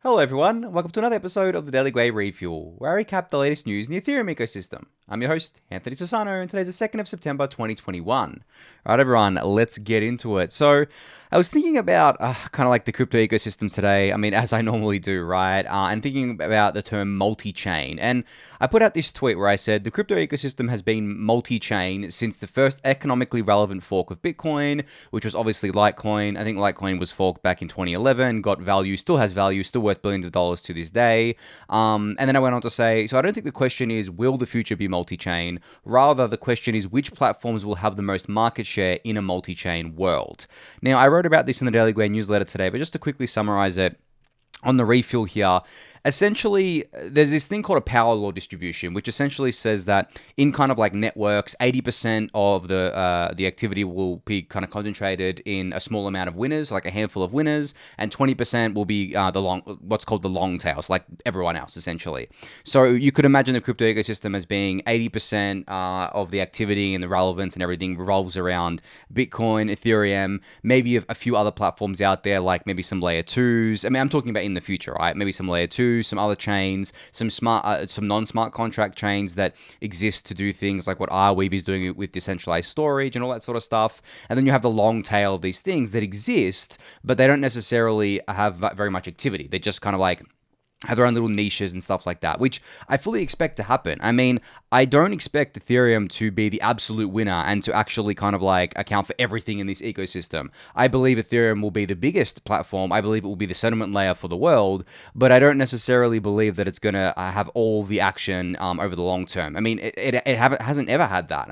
Hello everyone, welcome to another episode of the Daily Gwei Refuel, where I recap the latest news in the Ethereum ecosystem. I'm your host, Anthony Sassano, and today's the 2nd of September 2021. Alright everyone, let's get into it. So, I was thinking about kind of like the crypto ecosystem today, as I normally do, right? And thinking about the term multi-chain. And I put out this tweet where I said, the crypto ecosystem has been multi-chain since the first economically relevant fork of Bitcoin, which was obviously Litecoin. I think Litecoin was forked back in 2011, got value, still has value, still worth billions of dollars to this day. And then I went on to say, so I don't think the question is, will the future be multi-chain? Rather, the question is, which platforms will have the most market share in a multi-chain world? Now, I wrote about this in the Daily Gwei newsletter today, but just to quickly summarize it, on the refuel here, essentially, there's this thing called a power law distribution, which essentially says that in kind of like networks, 80% of the activity will be kind of concentrated in a small amount of winners, like a handful of winners, and 20% will be what's called the long tails, like everyone else, essentially. So you could imagine the crypto ecosystem as being 80% of the activity and the relevance and everything revolves around Bitcoin, Ethereum, maybe a few other platforms out there, like maybe some layer 2's. I'm talking about in the future, right? Maybe some layer 2, some other chains, some non-smart contract chains that exist to do things like what Arweave is doing with decentralized storage and all that sort of stuff. And then you have the long tail of these things that exist, but they don't necessarily have very much activity. They just kind of like have their own little niches and stuff like that, which I fully expect to happen. I don't expect Ethereum to be the absolute winner and to actually kind of like account for everything in this ecosystem. I believe Ethereum will be the biggest platform. I believe it will be the settlement layer for the world, but I don't necessarily believe that it's going to have all the action over the long term. It hasn't ever had that.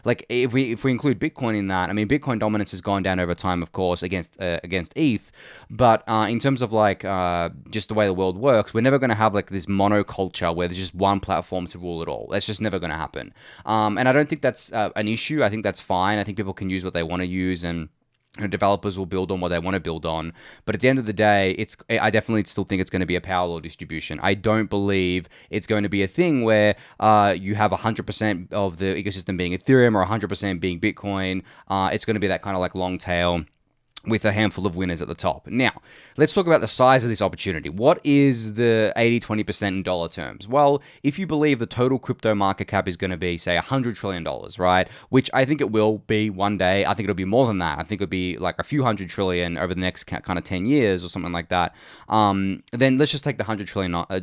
Like if we include Bitcoin in that, Bitcoin dominance has gone down over time, of course, against ETH, but in terms of like just the way the world works, we're never going to have like this monoculture where there's just one platform to rule it all. That's just never going to happen. And I don't think that's an issue. I think that's fine. I think people can use what they want to use, and developers will build on what they want to build on. But at the end of the day, I definitely still think it's going to be a power law distribution. I don't believe it's going to be a thing where you have 100% of the ecosystem being Ethereum or 100% being Bitcoin. It's going to be that kind of like long tail with a handful of winners at the top. Now, let's talk about the size of this opportunity. What is the 80-20% in dollar terms? Well, if you believe the total crypto market cap is going to be, say, $100 trillion, right? Which I think it will be one day. I think it'll be more than that. I think it'll be like a few hundred trillion over the next kind of 10 years or something like that. Then let's just take the $100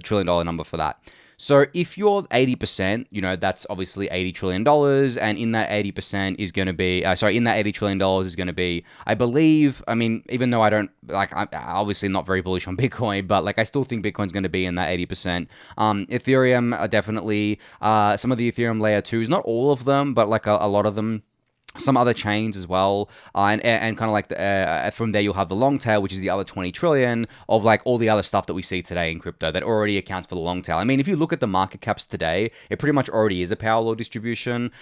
trillion number for that. So if you're 80%, that's obviously $80 trillion, and in that 80% is going to be, in that $80 trillion is going to be, I believe, even though I'm obviously not very bullish on Bitcoin, but like I still think Bitcoin's going to be in that 80%. Ethereum are definitely, some of the Ethereum layer 2s, not all of them, but like a lot of them. Some other chains as well, and kind of like from there you'll have the long tail, which is the other 20 trillion of like all the other stuff that we see today in crypto that already accounts for the long tail. If you look at the market caps today, it pretty much already is a power law distribution.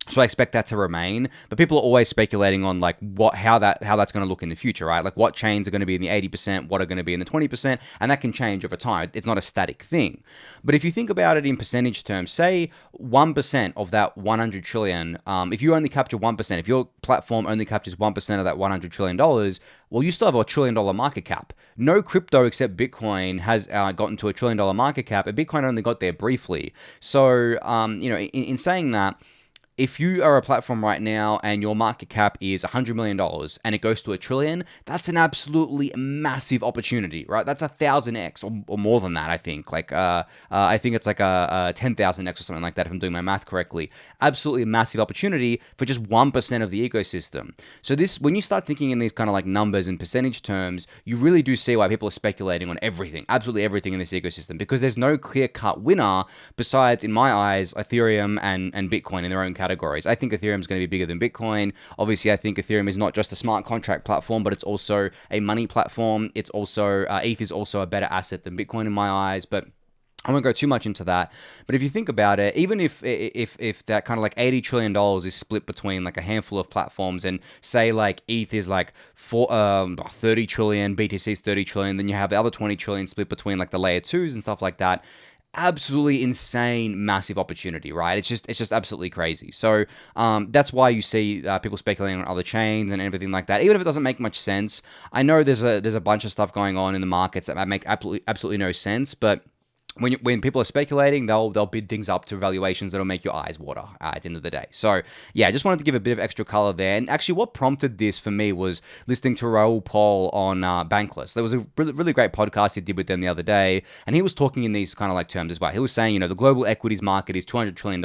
So I expect that to remain, but people are always speculating on like how that's going to look in the future, right? Like what chains are going to be in the 80%, what are going to be in the 20%, and that can change over time. It's not a static thing. But if you think about it in percentage terms, say 1% of that 100 trillion, if you only capture 1%, if your platform only captures 1% of that $100 trillion, well, you still have a $1 trillion market cap. No crypto except Bitcoin has gotten to a $1 trillion market cap, and Bitcoin only got there briefly. So, in saying that, if you are a platform right now and your market cap is $100 million and it goes to $1 trillion, that's an absolutely massive opportunity, right? That's 1,000x or more than that, I think. Like, I think it's like a 10,000x or something like that, if I'm doing my math correctly. Absolutely massive opportunity for just 1% of the ecosystem. So when you start thinking in these kind of like numbers and percentage terms, you really do see why people are speculating on everything, absolutely everything in this ecosystem, because there's no clear-cut winner besides, in my eyes, Ethereum and Bitcoin in their own categories. I think Ethereum is going to be bigger than Bitcoin. Obviously, I think Ethereum is not just a smart contract platform, but it's also a money platform. It's also ETH is also a better asset than Bitcoin in my eyes, but I won't go too much into that. But if you think about it, even if that kind of like $80 trillion is split between like a handful of platforms, and say like ETH is like 30 trillion, BTC is 30 trillion, then you have the other 20 trillion split between like the layer 2s and stuff like that. absolutely insane, massive opportunity, right? It's just absolutely crazy. So that's why you see people speculating on other chains and everything like that, even if it doesn't make much sense. I know there's a bunch of stuff going on in the markets that make absolutely no sense, but when people are speculating, they'll bid things up to valuations that'll make your eyes water at the end of the day. So yeah, I just wanted to give a bit of extra color there. And actually, what prompted this for me was listening to Raoul Pal on Bankless. There was a really great podcast he did with them the other day, and he was talking in these kind of like terms as well. He was saying, the global equities market is $200 trillion.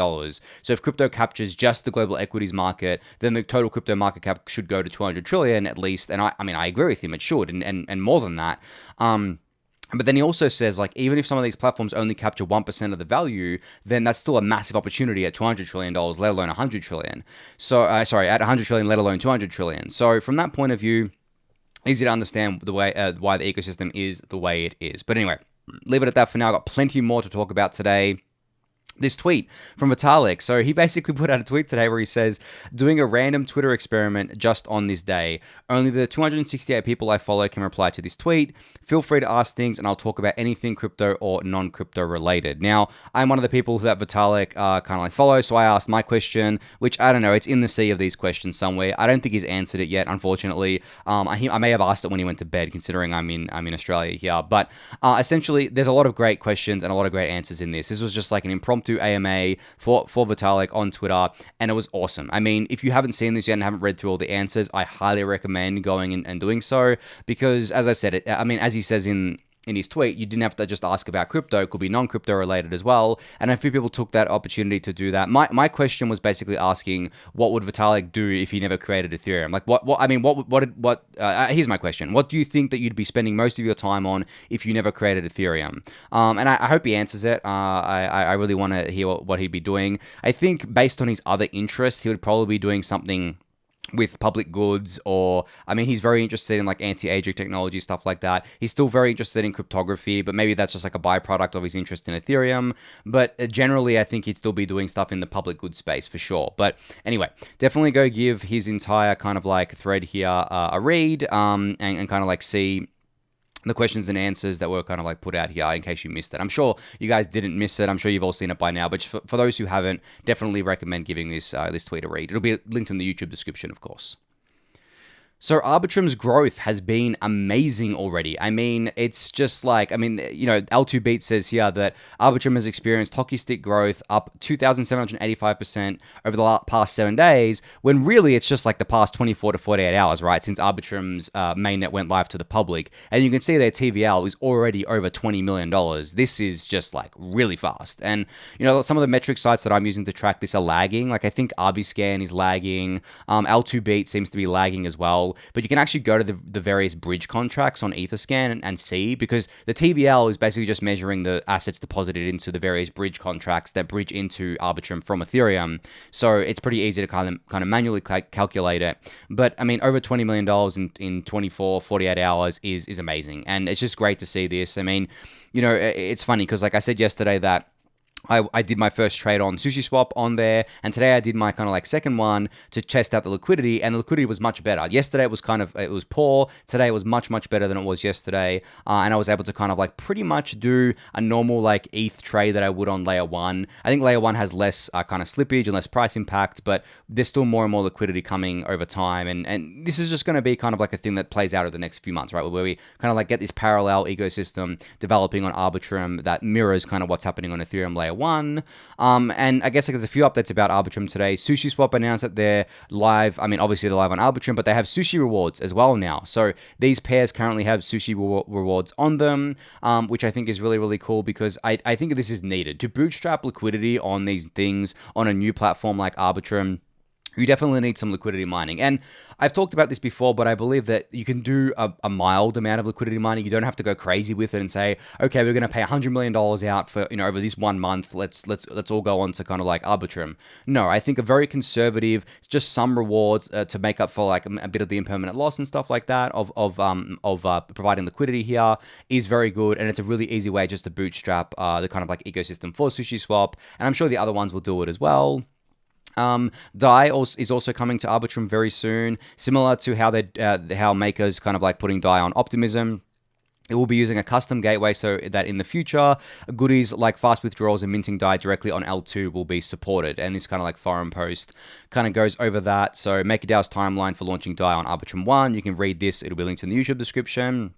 So if crypto captures just the global equities market, then the total crypto market cap should go to 200 trillion at least. And I agree with him, it should, and more than that. But then he also says, like, even if some of these platforms only capture 1% of the value, then that's still a massive opportunity at $200 trillion, let alone $100 trillion. So, at $100 trillion, let alone $200 trillion. So from that point of view, easy to understand the way why the ecosystem is the way it is. But anyway, leave it at that for now. I've got plenty more to talk about today. This tweet from Vitalik. So he basically put out a tweet today where he says, doing a random Twitter experiment just on this day. Only the 268 people I follow can reply to this tweet. Feel free to ask things and I'll talk about anything crypto or non-crypto related. Now, I'm one of the people that Vitalik kind of like follows, so I asked my question, which I don't know, it's in the sea of these questions somewhere. I don't think he's answered it yet, unfortunately. I may have asked it when he went to bed, considering I'm in Australia here. But essentially, there's a lot of great questions and a lot of great answers in this. This was just like an impromptu AMA for Vitalik on Twitter, and it was awesome. I mean, if you haven't seen this yet and haven't read through all the answers, I highly recommend going and doing so, because as I said, as he says in his tweet, you didn't have to just ask about crypto. It could be non-crypto related as well. And a few people took that opportunity to do that. My question was basically asking, what would Vitalik do if he never created Ethereum? Like, here's my question. What do you think that you'd be spending most of your time on if you never created Ethereum? And I hope he answers it. I really want to hear what he'd be doing. I think based on his other interests, he would probably be doing something with public goods, or he's very interested in like anti-aging technology, stuff like that. He's still very interested in cryptography, but maybe that's just like a byproduct of his interest in Ethereum. But generally, I think he'd still be doing stuff in the public goods space for sure. But anyway, definitely go give his entire kind of like thread here a read, and kind of like see the questions and answers that were kind of like put out here in case you missed it. I'm sure you guys didn't miss it. I'm sure you've all seen it by now, but for those who haven't, definitely recommend giving this tweet a read. It'll be linked in the YouTube description, of course. So Arbitrum's growth has been amazing already. It's just like, L2Beat says here that Arbitrum has experienced hockey stick growth up 2,785% over the past 7 days, when really it's just like the past 24 to 48 hours, right? Since Arbitrum's mainnet went live to the public. And you can see their TVL is already over $20 million. This is just like really fast. And, some of the metric sites that I'm using to track this are lagging. Like I think Arbiscan is lagging. L2Beat seems to be lagging as well. But you can actually go to the various bridge contracts on Etherscan and see, because the TVL is basically just measuring the assets deposited into the various bridge contracts that bridge into Arbitrum from Ethereum. So it's pretty easy to kind of manually calculate it. But over $20 million in 24, 48 hours is amazing. And it's just great to see this. It's funny because like I said yesterday that I did my first trade on Sushi Swap on there, and today I did my kind of like second one to test out the liquidity, and the liquidity was much better. Yesterday it was poor. Today it was much better than it was yesterday, and I was able to kind of like pretty much do a normal like ETH trade that I would on layer 1. I think layer 1 has less kind of slippage and less price impact, but there's still more and more liquidity coming over time, and this is just going to be kind of like a thing that plays out over the next few months, right? Where we kind of like get this parallel ecosystem developing on Arbitrum that mirrors kind of what's happening on Ethereum layer 1. And I guess like, there's a few updates about Arbitrum today. Sushi Swap announced that they're live. Obviously they're live on Arbitrum, but they have Sushi rewards as well now. So these pairs currently have Sushi rewards on them, which I think is really, really cool, because I think this is needed. To bootstrap liquidity on these things on a new platform like Arbitrum, you definitely need some liquidity mining. And I've talked about this before, but I believe that you can do a mild amount of liquidity mining. You don't have to go crazy with it and say, okay, we're going to pay $100 million out for, over this 1 month. Let's all go on to kind of like Arbitrum. No, I think a very conservative, just some rewards to make up for like a bit of the impermanent loss and stuff like that of providing liquidity here is very good. And it's a really easy way just to bootstrap the kind of like ecosystem for Sushi Swap. And I'm sure the other ones will do it as well. DAI is also coming to Arbitrum very soon, similar to how Maker's kind of like putting DAI on Optimism. It will be using a custom gateway so that in the future, goodies like fast withdrawals and minting DAI directly on L2 will be supported. And this kind of like forum post kind of goes over that. So MakerDAO's timeline for launching DAI on Arbitrum 1. You can read this. It'll be linked in the YouTube description.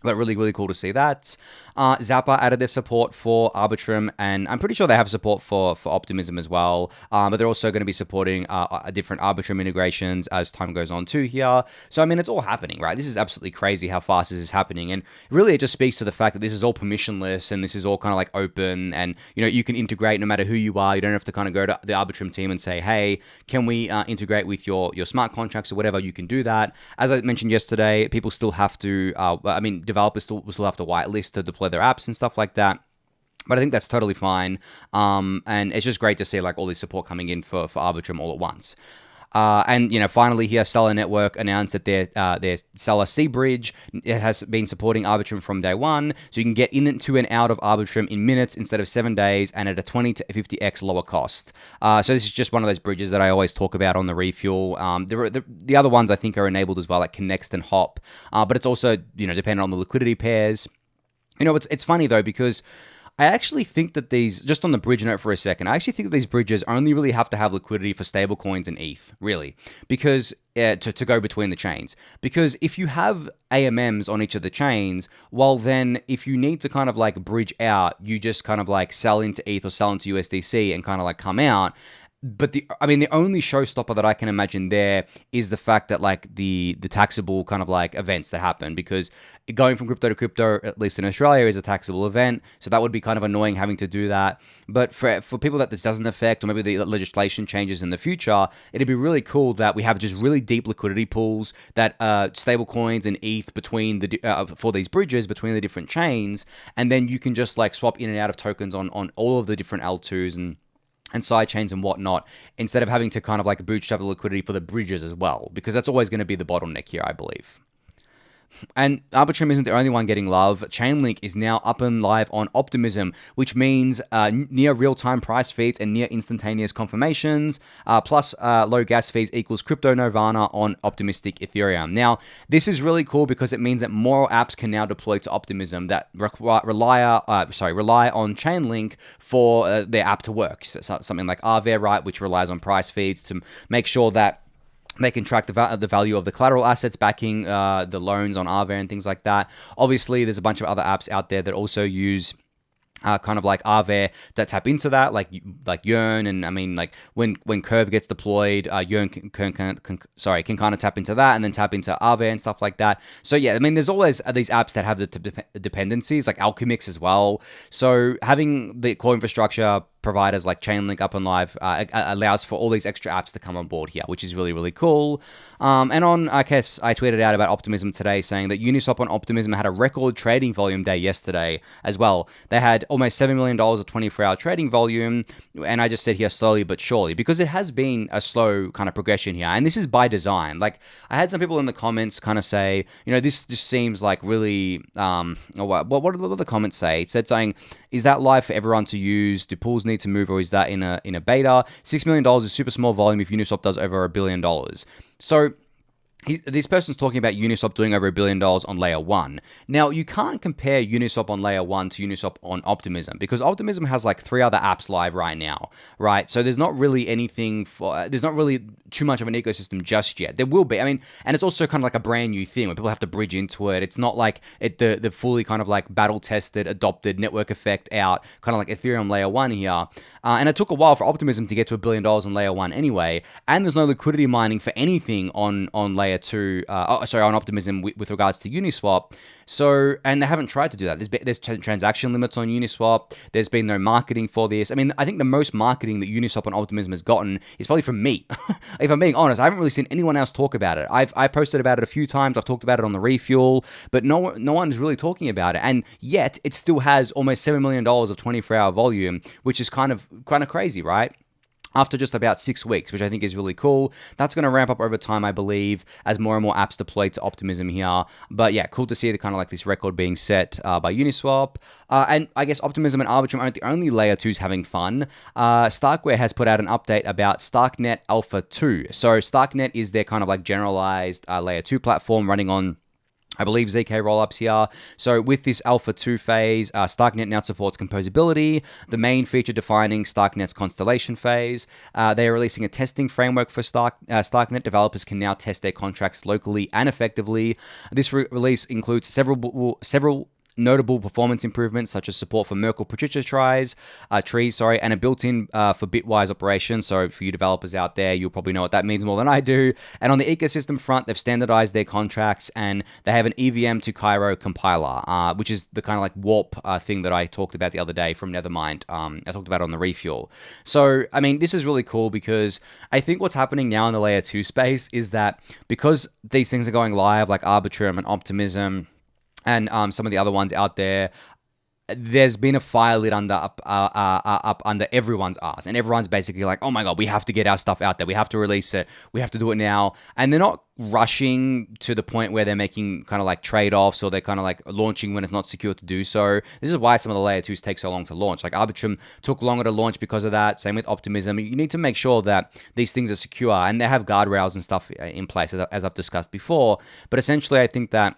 But really, really cool to see that. Zapper added their support for Arbitrum, and I'm pretty sure they have support for Optimism as well. But they're also going to be supporting different Arbitrum integrations as time goes on too here. So, I mean, it's all happening, right? This is absolutely crazy how fast this is happening. And really, it just speaks to the fact that this is all permissionless and this is all kind of like open. And, you know, you can integrate no matter who you are. You don't have to kind of go to the Arbitrum team and say, hey, can we integrate with your smart contracts or whatever? You can do that. As I mentioned yesterday, people still have to, developers still have to whitelist to deploy their apps and stuff like that. But I think that's totally fine. And it's just great to see like all this support coming in for Arbitrum all at once. And, you know, finally here, Celar Network announced that their Celar C-Bridge has been supporting Arbitrum from day one. So you can get into and out of Arbitrum in minutes instead of 7 days and at a 20 to 50x lower cost. So this is just one of those bridges that I always talk about on the Refuel. The other ones I think are enabled as well, like Connect and Hop. But it's also, you know, dependent on the liquidity pairs. You know, it's funny though, because I actually think that these, just on the bridge note for a second, I actually think that these bridges only really have to have liquidity for stablecoins and ETH, really, because to go between the chains. Because if you have AMMs on each of the chains, well then if you need to kind of like bridge out, you just kind of like sell into ETH or sell into USDC and kind of like come out. But the only showstopper that I can imagine there is the fact that like the taxable kind of like events that happen, because going from crypto to crypto, at least in Australia, is a taxable event. So that would be kind of annoying having to do that. But for people that this doesn't affect, or maybe the legislation changes in the future, it'd be really cool that we have just really deep liquidity pools that stable coins and ETH between for these bridges between the different chains, and then you can just like swap in and out of tokens on all of the different L2s and side chains and whatnot, instead of having to kind of like bootstrap the liquidity for the bridges as well, because that's always going to be the bottleneck here, I believe. And Arbitrum isn't the only one getting love. Chainlink is now up and live on Optimism, which means near real-time price feeds and near instantaneous confirmations, plus low gas fees equals crypto nirvana on optimistic Ethereum. Now, this is really cool because it means that more apps can now deploy to Optimism that rely on Chainlink for their app to work. So something like Aave, right, which relies on price feeds to make sure that they can track the value of the collateral assets backing the loans on Aave and things like that. Obviously, there's a bunch of other apps out there that also use kind of like Aave that tap into that, like Yearn, and I mean, like when Curve gets deployed, Yearn can kind of tap into that and then tap into Aave and stuff like that. So yeah, I mean, there's always these apps that have the dependencies, like Alchemix as well. So having the core infrastructure providers like Chainlink up and live allows for all these extra apps to come on board here, which is really, really cool. And I guess I tweeted out about Optimism today saying that Uniswap on Optimism had a record trading volume day yesterday as well. They had almost $7 million of 24-hour trading volume, and I just said here slowly but surely, because it has been a slow kind of progression here, and this is by design. Like, I had some people in the comments kind of say, you know, this just seems like really, what did the comments say? It said something, is that live for everyone to use? Do pools need to move, or is that in a beta? $6 million is super small volume if Uniswap does over $1 billion. So this person's talking about Uniswap doing over $1 billion on layer 1. Now, you can't compare Uniswap on layer 1 to Uniswap on Optimism, because Optimism has like 3 other apps live right now, right? So there's not really there's not really too much of an ecosystem just yet. There will be, I mean, and it's also kind of like a brand new thing where people have to bridge into it. It's not like the fully kind of like battle-tested, adopted network effect out, kind of like Ethereum layer 1 here. And it took a while for Optimism to get to $1 billion on layer 1 anyway, and there's no liquidity mining for anything on layer 2, on Optimism with regards to Uniswap. So, and they haven't tried to do that. There's transaction limits on Uniswap. There's been no marketing for this. I mean, I think the most marketing that Uniswap and Optimism has gotten is probably from me. If I'm being honest, I haven't really seen anyone else talk about it. I posted about it a few times. I've talked about it on the Refuel, but no one is really talking about it. And yet, it still has almost $7 million of 24-hour volume, which is kind of crazy, right? After just about 6 weeks, which I think is really cool. That's going to ramp up over time, I believe, as more and more apps deploy to Optimism here. But yeah, cool to see the kind of like this record being set by Uniswap. And I guess Optimism and Arbitrum aren't the only layer 2s having fun. StarkWare has put out an update about StarkNet Alpha 2. So StarkNet is their kind of like generalized layer 2 platform running on I believe ZK-Rollup's here. So with this Alpha 2 phase, StarkNet now supports composability, the main feature defining StarkNet's constellation phase. They are releasing a testing framework for StarkNet. Developers can now test their contracts locally and effectively. This release includes several notable performance improvements such as support for Merkle-Patricia trees, and a built-in for bitwise operation. So for you developers out there, you'll probably know what that means more than I do. And on the ecosystem front, they've standardized their contracts and they have an EVM to Cairo compiler, which is the kind of like warp thing that I talked about the other day from Nethermind. I talked about on the Refuel. So, I mean, this is really cool because I think what's happening now in the layer 2 space is that because these things are going live like Arbitrum and Optimism, and some of the other ones out there, there's been a fire lit up under everyone's ass, and everyone's basically like, oh my god, we have to get our stuff out there, we have to release it, we have to do it now. And they're not rushing to the point where they're making kind of like trade-offs, or they're kind of like launching when it's not secure to do so. This is why some of the layer 2s take so long to launch. Like Arbitrum took longer to launch because of that. Same with Optimism. You need to make sure that these things are secure, and they have guardrails and stuff in place, as I've discussed before. But essentially, I think that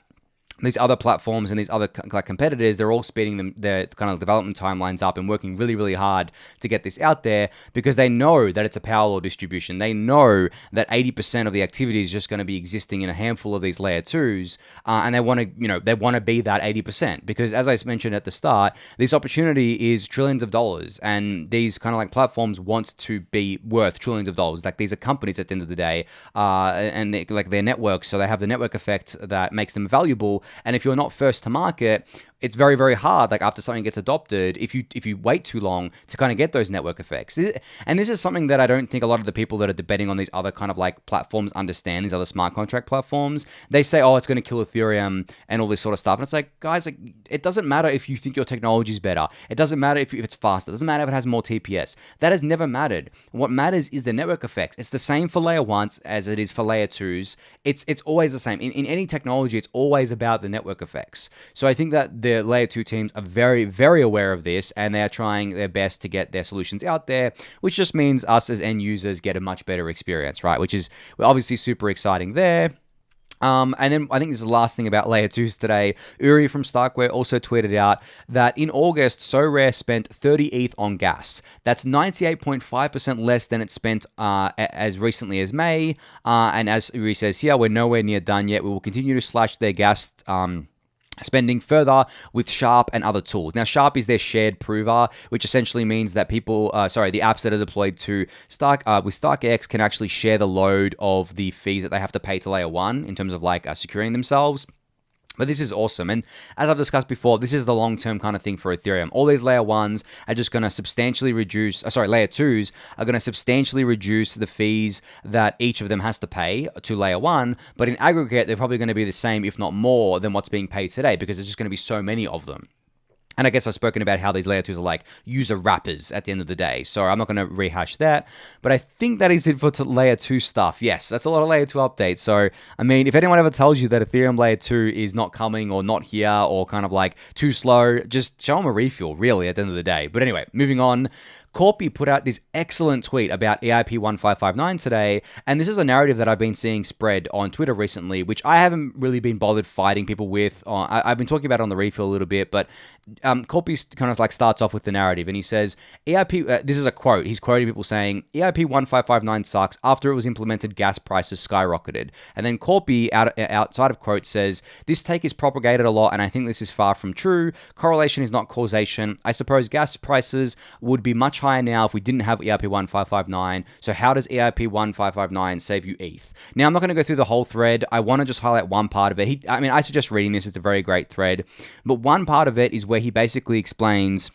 these other platforms and these other like competitors, they're all speeding their kind of development timelines up and working really, really hard to get this out there because they know that it's a power law distribution. They know that 80% of the activity is just going to be existing in a handful of these layer 2s, and they want to be that 80% because, as I mentioned at the start, this opportunity is trillions of dollars, and these kind of like platforms want to be worth trillions of dollars. Like these are companies at the end of the day, and like their networks, so they have the network effect that makes them valuable. And if you're not first to market, it's very, very hard, like after something gets adopted, if you wait too long to kind of get those network effects. And this is something that I don't think a lot of the people that are debating on these other kind of like platforms understand, these other smart contract platforms. They say, oh, it's going to kill Ethereum and all this sort of stuff. And it's like, guys, like it doesn't matter if you think your technology is better. It doesn't matter if it's faster. It doesn't matter if it has more TPS. That has never mattered. What matters is the network effects. It's the same for layer 1s as it is for layer 2s. It's always the same. In any technology, it's always about the network effects. So I think that the layer 2 teams are very, very aware of this, and they are trying their best to get their solutions out there, which just means us as end users get a much better experience, right? Which is obviously super exciting there. And then I think this is the last thing about layer 2s today. Uri from StarkWare also tweeted out that in August, Sorare spent 30 ETH on gas. That's 98.5% less than it spent as recently as May. And as Uri says here, we're nowhere near done yet. We will continue to slash their gas spending further with Sharp and other tools. Now, Sharp is their shared prover, which essentially means that people, the apps that are deployed to with StarkX can actually share the load of the fees that they have to pay to layer 1 in terms of like securing themselves. But this is awesome. And as I've discussed before, this is the long-term kind of thing for Ethereum. All these layer 1s are just going to substantially reduce, layer 2s are going to substantially reduce the fees that each of them has to pay to layer 1. But in aggregate, they're probably going to be the same, if not more, than what's being paid today because there's just going to be so many of them. And I guess I've spoken about how these layer 2s are like user wrappers at the end of the day. So I'm not going to rehash that. But I think that is it for layer 2 stuff. Yes, that's a lot of layer 2 updates. So, I mean, if anyone ever tells you that Ethereum layer 2 is not coming or not here or kind of like too slow, just show them a refuel, really, at the end of the day. But anyway, moving on. Korpi put out this excellent tweet about EIP-1559 today, and this is a narrative that I've been seeing spread on Twitter recently, which I haven't really been bothered fighting people with. I've been talking about it on the Refill a little bit, but Korpi kind of like starts off with the narrative, and he says, EIP, this is a quote, he's quoting people saying, EIP-1559 sucks. After it was implemented, gas prices skyrocketed. And then Korpi, outside of quote, says, this take is propagated a lot, and I think this is far from true. Correlation is not causation. I suppose gas prices would be much higher now if we didn't have EIP-1559. So how does EIP-1559 save you ETH? Now, I'm not going to go through the whole thread. I want to just highlight one part of it. I suggest reading this. It's a very great thread. But one part of it is where he basically explains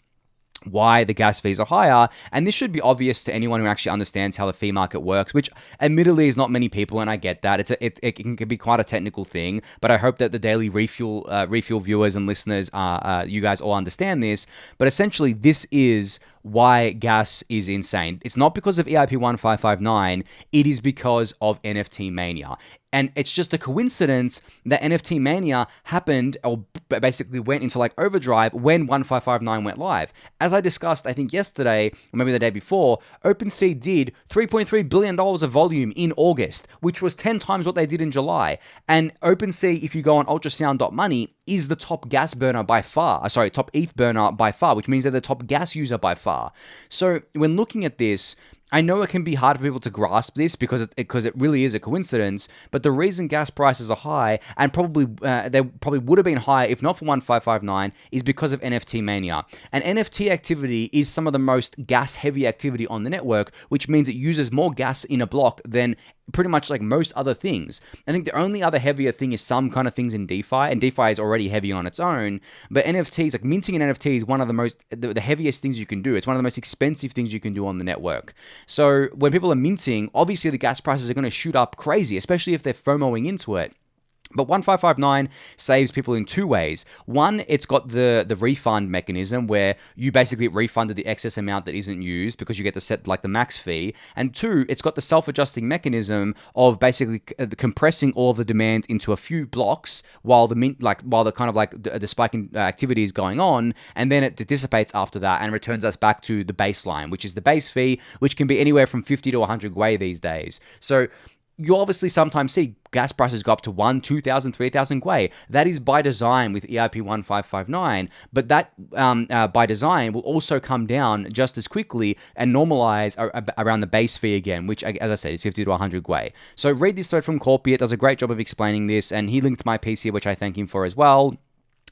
why the gas fees are higher, and this should be obvious to anyone who actually understands how the fee market works, which admittedly is not many people, and I get that. It can be quite a technical thing, but I hope that the Daily Refuel viewers and listeners, you guys all understand this. But essentially, this is why gas is insane. It's not because of EIP-1559, it is because of NFT mania. And it's just a coincidence that NFT mania happened, or basically went into like overdrive when 1559 went live. As I discussed, I think yesterday, or maybe the day before, OpenSea did $3.3 billion of volume in August, which was 10 times what they did in July. And OpenSea, if you go on ultrasound.money, is the top gas burner by far. Sorry, top ETH burner by far, which means they're the top gas user by far. So when looking at this, I know it can be hard for people to grasp this because it really is a coincidence, but the reason gas prices are high, and probably they probably would have been high if not for 1559, is because of NFT mania. And NFT activity is some of the most gas-heavy activity on the network, which means it uses more gas in a block than pretty much like most other things. I think the only other heavier thing is some kind of things in DeFi, and DeFi is already heavy on its own, but NFTs, like minting an NFT is one of the heaviest things you can do. It's one of the most expensive things you can do on the network. So when people are minting, obviously the gas prices are going to shoot up crazy, especially if they're FOMOing into it. But 1559 saves people in two ways. One, it's got the refund mechanism where you basically refunded the excess amount that isn't used because you get to set like the max fee. And two, it's got the self-adjusting mechanism of basically compressing all of the demand into a few blocks while the spike in activity is going on, and then it dissipates after that and returns us back to the baseline, which is the base fee, which can be anywhere from 50 to 100 Gwei these days. So you obviously sometimes see gas prices go up to 1, 2,000, 3,000 Gwei. That is by design with EIP 1559, but that by design will also come down just as quickly and normalize around the base fee again, which, as I said, is 50 to 100 Gwei. So read this thread from Korpi. It does a great job of explaining this, and he linked my piece here, which I thank him for as well.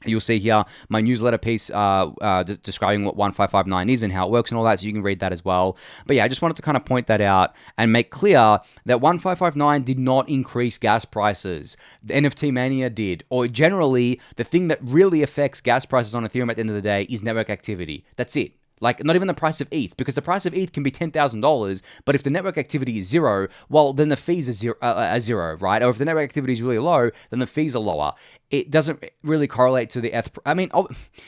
You'll see here my newsletter piece describing what 1559 is and how it works and all that, so you can read that as well. But yeah, I just wanted to kind of point that out and make clear that 1559 did not increase gas prices. The NFT mania did. Or generally, the thing that really affects gas prices on Ethereum at the end of the day is network activity. That's it. Like, not even the price of ETH, because the price of ETH can be $10,000, but if the network activity is zero, well, then the fees are zero, right? Or if the network activity is really low, then the fees are lower. It doesn't really correlate to the ETH.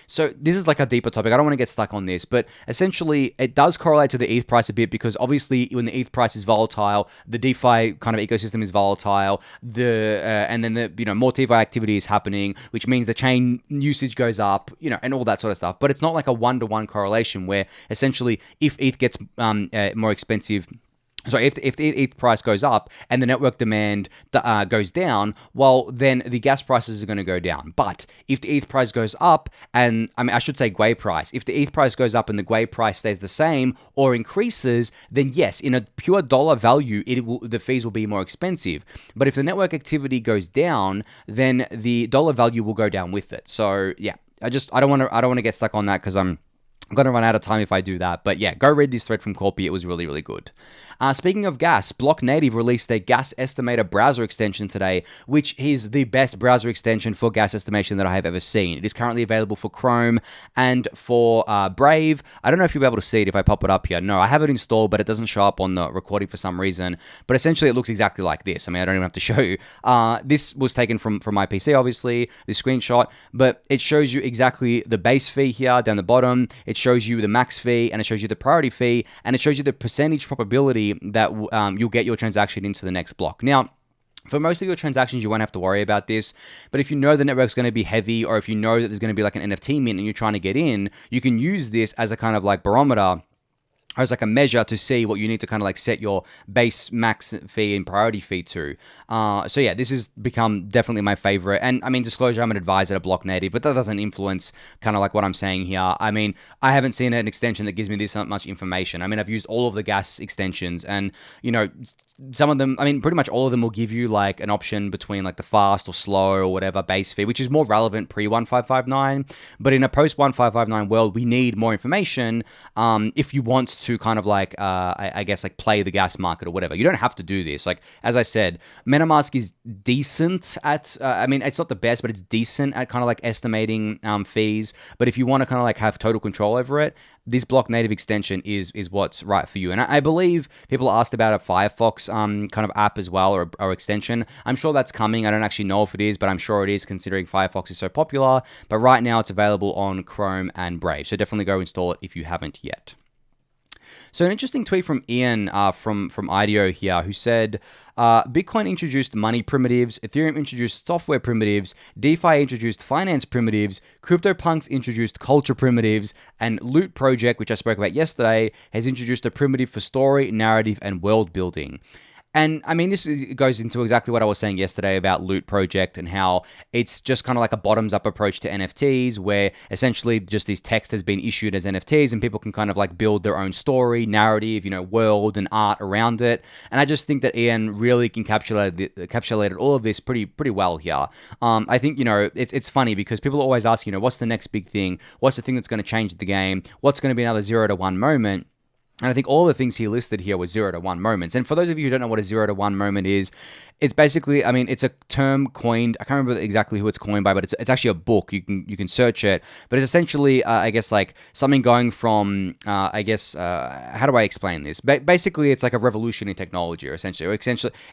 So this is like a deeper topic. I don't want to get stuck on this, but essentially it does correlate to the ETH price a bit, because obviously when the ETH price is volatile, the DeFi kind of ecosystem is volatile. And then more DeFi activity is happening, which means the chain usage goes up, and all that sort of stuff. But it's not like a one-to-one correlation where essentially if ETH gets more expensive. So if the ETH price goes up and the network demand goes down, well, then the gas prices are going to go down. But if the ETH price goes up, I should say Gwei price, if the ETH price goes up and the Gwei price stays the same or increases, then yes, in a pure dollar value, the fees will be more expensive. But if the network activity goes down, then the dollar value will go down with it. So yeah, I don't want to get stuck on that because I'm going to run out of time if I do that. But yeah, go read this thread from Korpi. It was really, really good. Speaking of gas, Blocknative released their Gas Estimator browser extension today, which is the best browser extension for gas estimation that I have ever seen. It is currently available for Chrome and for Brave. I don't know if you'll be able to see it if I pop it up here. No, I have it installed, but it doesn't show up on the recording for some reason. But essentially, it looks exactly like this. I mean, I don't even have to show you. This was taken from my PC, obviously, this screenshot, but it shows you exactly the base fee here down the bottom. It shows you the max fee, and it shows you the priority fee, and it shows you the percentage probability that you'll get your transaction into the next block. Now, for most of your transactions, you won't have to worry about this, but if you know the network's going to be heavy, or if you know that there's going to be like an NFT mint and you're trying to get in, you can use this as a kind of like barometer, as like a measure to see what you need to kind of like set your base max fee and priority fee to. So yeah, this has become definitely my favorite. And I mean, disclosure, I'm an advisor to Blocknative, but that doesn't influence kind of like what I'm saying here. I mean, I haven't seen an extension that gives me this much information. I mean, I've used all of the gas extensions, and some of them, I mean, pretty much all of them will give you like an option between like the fast or slow or whatever base fee, which is more relevant pre-1559. But in a post-1559 world, we need more information if you want to kind of like, I guess, like play the gas market or whatever. You don't have to do this. Like, as I said, MetaMask is decent at, I mean, it's not the best, but it's decent at kind of like estimating fees. But if you want to kind of like have total control over it, this Blocknative extension is what's right for you. And I believe people asked about a Firefox kind of app as well, or extension. I'm sure that's coming. I don't actually know if it is, but I'm sure it is, considering Firefox is so popular. But right now it's available on Chrome and Brave. So definitely go install it if you haven't yet. So an interesting tweet from Ian from IDEO here, who said, Bitcoin introduced money primitives, Ethereum introduced software primitives, DeFi introduced finance primitives, CryptoPunks introduced culture primitives, and Loot Project, which I spoke about yesterday, has introduced a primitive for story, narrative, and world building. And I mean, goes into exactly what I was saying yesterday about Loot Project and how it's just kind of like a bottoms-up approach to NFTs, where essentially just this text has been issued as NFTs and people can kind of like build their own story, narrative, world and art around it. And I just think that Ian really encapsulated all of this pretty well here. I think, it's funny because people always ask, what's the next big thing? What's the thing that's going to change the game? What's going to be another 0 to 1 moment? And I think all the things he listed here were 0 to 1 moments. And for those of you who don't know what a 0 to 1 moment is, it's basically, it's a term coined. I can't remember exactly who it's coined by, but it's actually a book. You can search it. But it's essentially, I guess, like something going from, how do I explain this? Basically, it's like a revolution in technology, or essentially,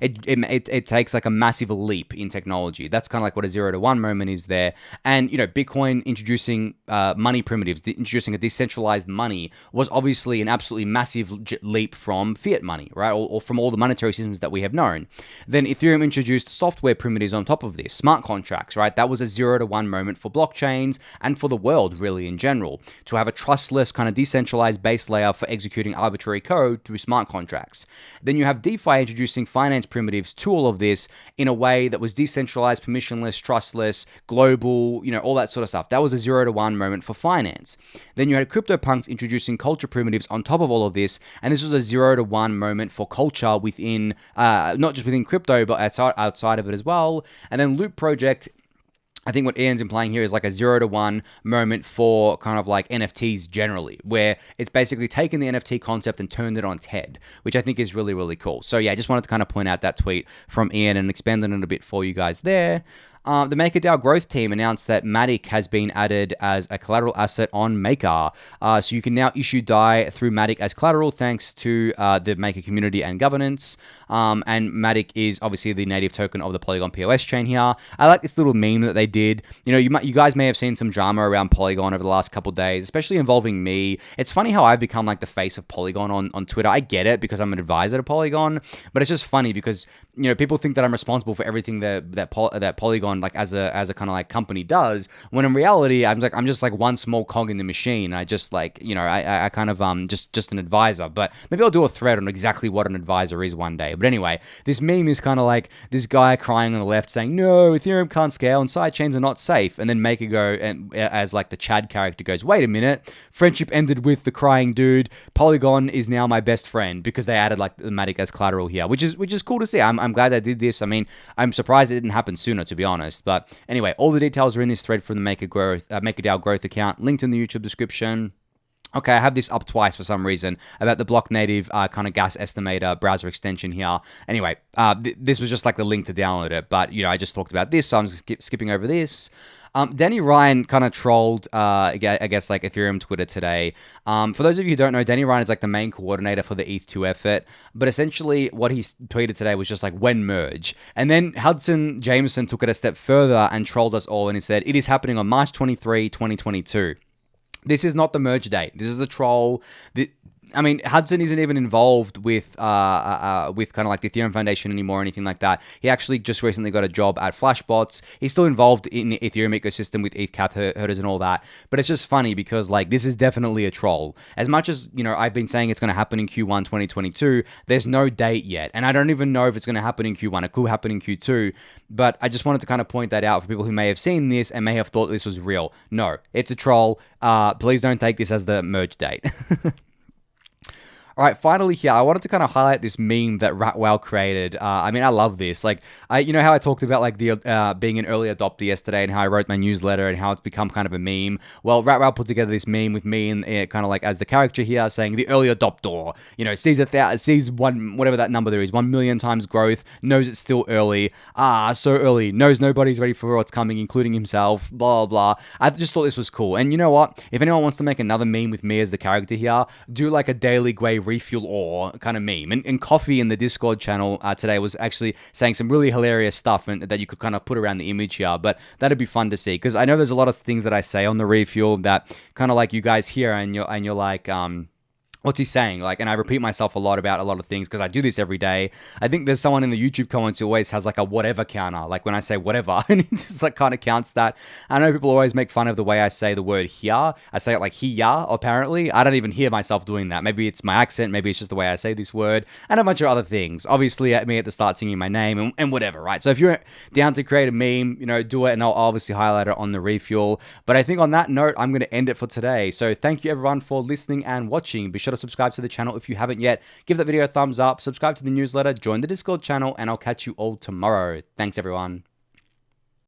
it takes like a massive leap in technology. That's kind of like what a 0 to 1 moment is there. And, Bitcoin introducing money primitives, introducing a decentralized money was obviously an absolutely massive leap from fiat money, right? Or from all the monetary systems that we have known. Then Ethereum introduced software primitives on top of this, smart contracts, right? That was a 0 to 1 moment for blockchains and for the world, really, in general, to have a trustless kind of decentralized base layer for executing arbitrary code through smart contracts. Then you have DeFi introducing finance primitives to all of this in a way that was decentralized, permissionless, trustless, global, all that sort of stuff. That was a 0 to 1 moment for finance. Then you had CryptoPunks introducing culture primitives on top of all of this, and this was a 0 to 1 moment for culture within, not just within crypto, but outside of it as well. And then Loot Project, I think what Ian's implying here is like a 0 to 1 moment for kind of like NFTs generally, where it's basically taken the NFT concept and turned it on its head, which I think is really, really cool. So yeah, I just wanted to kind of point out that tweet from Ian and expand on it a bit for you guys there. The MakerDAO growth team announced that MATIC has been added as a collateral asset on Maker. So you can now issue DAI through MATIC as collateral thanks to the Maker community and governance. And MATIC is obviously the native token of the Polygon POS chain here. I like this little meme that they did. You guys may have seen some drama around Polygon over the last couple of days, especially involving me. It's funny how I've become like the face of Polygon on Twitter. I get it because I'm an advisor to Polygon, but it's just funny because people think that I'm responsible for everything that Polygon like as a kind of like company does, when in reality I'm just like one small cog in the machine. I just like I kind of just an advisor. But maybe I'll do a thread on exactly what an advisor is one day. But anyway, this meme is kind of like this guy crying on the left saying, no, Ethereum can't scale and sidechains are not safe, and then Maker go and as like the Chad character goes, wait a minute, friendship ended with the crying dude. Polygon is now my best friend because they added like the MATIC as collateral here, which is cool to see. I'm glad they did this. I mean, I'm surprised it didn't happen sooner, to be honest. But anyway, all the details are in this thread from the MakerDAO growth account, linked in the YouTube description. Okay, I have this up twice for some reason about the Blocknative kind of Gas Estimator browser extension here. Anyway, this was just like the link to download it, but I just talked about this, so I'm just skipping over this. Danny Ryan kind of trolled, I guess, like Ethereum Twitter today. For those of you who don't know, Danny Ryan is like the main coordinator for the ETH2 effort. But essentially, what he tweeted today was just like, when merge? And then Hudson Jameson took it a step further and trolled us all. And he said, it is happening on March 23, 2022. This is not the merge date. This is a troll. Hudson isn't even involved with kind of like the Ethereum Foundation anymore or anything like that. He actually just recently got a job at Flashbots. He's still involved in the Ethereum ecosystem with ETH cath herders and all that. But it's just funny because like this is definitely a troll. As much as I've been saying it's going to happen in Q1 2022, there's no date yet, and I don't even know if it's going to happen in Q1. It could happen in Q2. But I just wanted to kind of point that out for people who may have seen this and may have thought this was real. No, it's a troll. Please don't take this as the merge date. All right, finally here, I wanted to kind of highlight this meme that Ratwell created. I love this. Like, how I talked about like the being an early adopter yesterday and how I wrote my newsletter and how it's become kind of a meme. Well, Ratwell put together this meme with me and kind of like as the character here saying the early adopter, sees whatever that number there is, 1 million times growth, knows it's still early. So early, knows nobody's ready for what's coming, including himself, blah, blah. I just thought this was cool. And you know what? If anyone wants to make another meme with me as the character here, do like a Daily Gwei Refuel or kind of meme. And Coffee in the Discord channel today was actually saying some really hilarious stuff and that you could kind of put around the image here, but that'd be fun to see because I know there's a lot of things that I say on the Refuel that kind of like you guys hear and you're like, what's he saying? Like, and I repeat myself a lot about a lot of things because I do this every day. I think there's someone in the YouTube comments who always has like a whatever counter, like when I say whatever, and it just like kind of counts that. I know people always make fun of the way I say the word here. I say it like hiya, apparently. I don't even hear myself doing that. Maybe it's my accent, maybe it's just the way I say this word, and a bunch of other things. Obviously, at me at the start singing my name and whatever, right? So if you're down to create a meme, you know, do it, and I'll obviously highlight it on the refuel. But I think on that note, I'm going to end it for today. So thank you everyone for listening and watching. Be sure to subscribe to the channel if you haven't yet. Give that video a thumbs up, subscribe to the newsletter, join the Discord channel, and I'll catch you all tomorrow. Thanks everyone.